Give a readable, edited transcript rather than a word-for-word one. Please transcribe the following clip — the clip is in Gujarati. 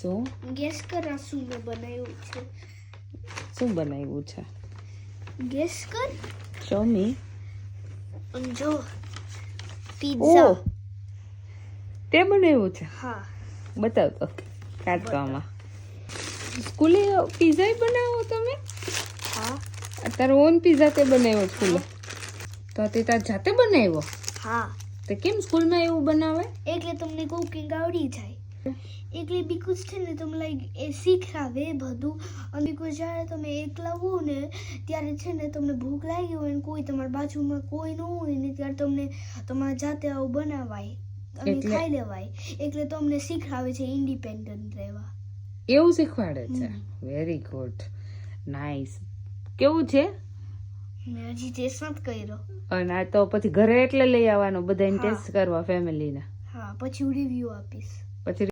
શું ગેસ કર આ શું મેં બનાવ્યું છે. શું બનાવ્યું છે? ગેસ કર. Show me. જો પિઝા. ઓ તે બનાવ્યું છે? હા. બતાવ તો કાઢતો આમાં. સ્કૂલે પિઝા બનાવો તમે? હા. તારો ઓન પિઝા તે બનાવ્યો સ્કૂલે? તો તે તાર જાતે બનાવ્યો? હા. તો કેમ સ્કૂલમાં એવું બનાવે? એટલે તમને કુકિંગ આવડી જાય. એટલે બીકોઝ છે ને તમે લાઈક એ શીખરાવે બધું. અને બીકોઝ જ્યારે તમે એકલા હો ને ત્યારે છે ને તમને ભૂખ લાગી હોય ને કોઈ તમારી બાજુમાં કોઈ ન હોય ને ત્યારે તમને તમારા જાતે આવું બનાવાય અને ખાઈ લેવાય. એટલે તમને શીખરાવે છે ઇન્ડિપેન્ડન્ટ રહેવા. એવું શીખવાડે છે? Very good, nice. કેવું છે? મેં હજી ટેસ્ટ નથી કર્યો. અને આ તો પછી ઘરે એટલે લઈ આવવાનો બધાને ટેસ્ટ કરવા ફેમિલીને. હા, પછી હું રિવ્યુ આપીશ. પછી